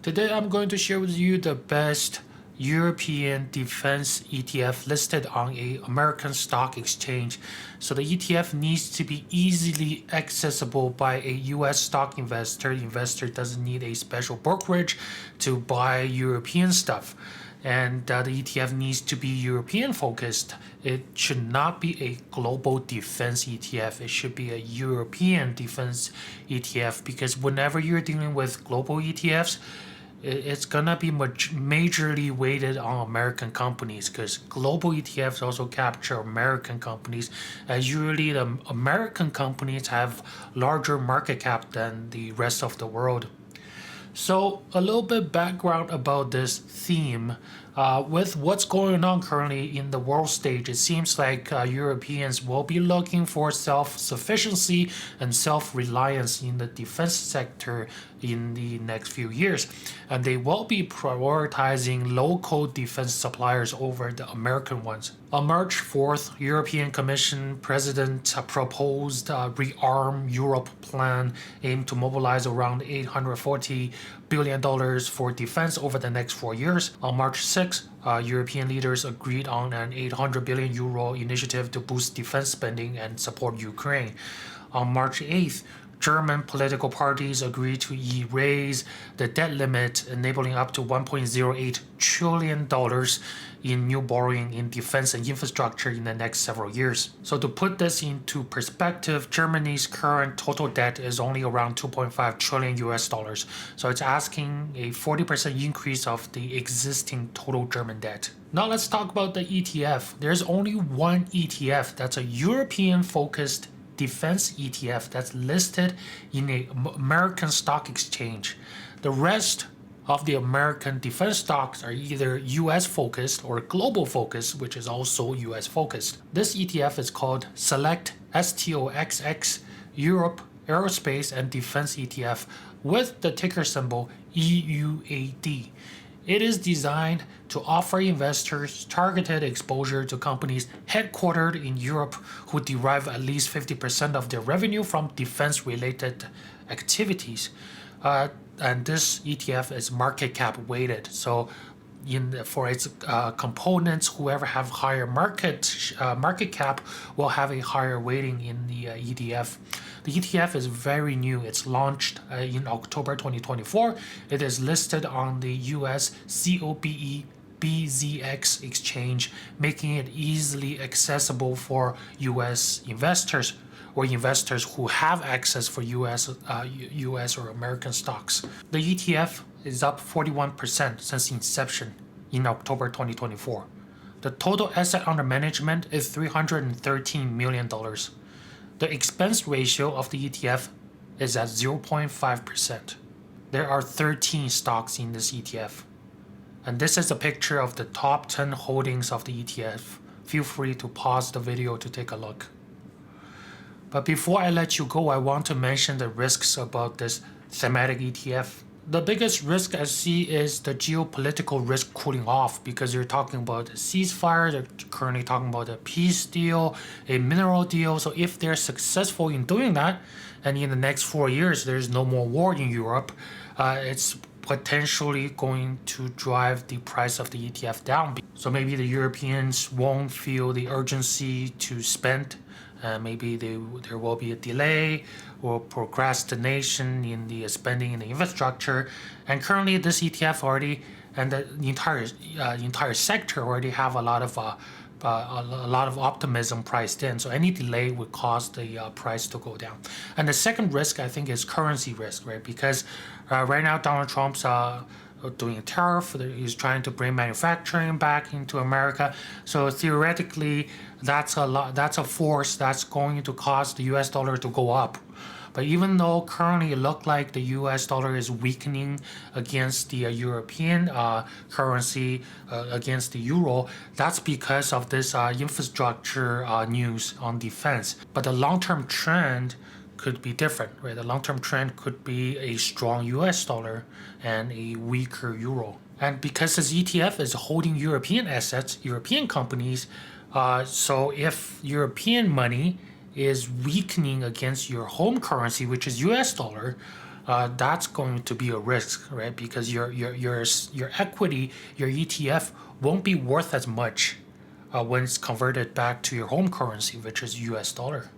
Today I'm going to share with you the best European defense ETF listed on a American stock exchange. So the ETF needs to be easily accessible by a US stock investor. The investor doesn't need a special brokerage to buy European stuff. And the ETF needs to be European focused. It should not be a global defense ETF. It should be a European defense ETF, because whenever you're dealing with global ETFs, it's gonna be majorly weighted on American companies, because global ETFs also capture American companies, as usually the American companies have larger market cap than the rest of the world. So a little bit background about this theme. With what's going on currently in the world stage, it seems like Europeans will be looking for self-sufficiency and self-reliance in the defense sector in the next few years. And they will be prioritizing local defense suppliers over the American ones. On March 4th, European Commission President proposed a Rearm Europe plan aimed to mobilize around $840 billion for defense over the next 4 years. On March 6th, European leaders agreed on an €800 billion initiative to boost defense spending and support Ukraine. On March 8th, German political parties agreed to raise the debt limit, enabling up to $1.08 trillion in new borrowing in defense and infrastructure in the next several years. So to put this into perspective, Germany's current total debt is only around $2.5 trillion US dollars. So it's asking a 40% increase of the existing total German debt. Now let's talk about the ETF. There's only one ETF that's a European focused defense ETF that's listed in a American stock exchange. The rest of the American defense stocks are either US focused or global focused, which is also US focused. This ETF is called Select STOXX Europe Aerospace and Defense ETF with the ticker symbol EUAD. It is designed to offer investors targeted exposure to companies headquartered in Europe who derive at least 50% of their revenue from defense-related activities. And this ETF is market cap weighted. So for its components, whoever have higher market cap will have a higher weighting in the ETF. The ETF is very new. It's launched in October 2024. It is listed on the US COBE BZX exchange, making it easily accessible for US investors or investors who have access for US or American stocks. The ETF is up 41% since inception in October 2024. The total asset under management is $313 million. The expense ratio of the ETF is at 0.5%. There are 13 stocks in this ETF. And this is a picture of the top 10 holdings of the ETF. Feel free to pause the video to take a look. But before I let you go, I want to mention the risks about this thematic ETF. The biggest risk I see is the geopolitical risk cooling off, because you're talking about a ceasefire, they're currently talking about a peace deal, a mineral deal. So if they're successful in doing that, and in the next 4 years there's no more war in Europe, it's potentially going to drive the price of the ETF down. So maybe the Europeans won't feel the urgency to spend. Maybe there will be a delay or procrastination in the spending in the infrastructure. And currently this ETF already, and the entire sector already have a lot of optimism priced in. So any delay would cause the price to go down. And the second risk, I think, is currency risk, right? Because right now Donald Trump's doing a tariff. He's trying to bring manufacturing back into America. So theoretically, that's a force that's going to cause the US dollar to go up. But even though currently it looks like the US dollar is weakening against the European currency, against the euro, that's because of this infrastructure news on defense. But the long-term trend could be different, right? The long-term trend could be a strong US dollar and a weaker euro. And because this ETF is holding European assets, European companies, so if European money is weakening against your home currency, which is US dollar, that's going to be a risk, right? Because your equity, your ETF won't be worth as much when it's converted back to your home currency, which is US dollar.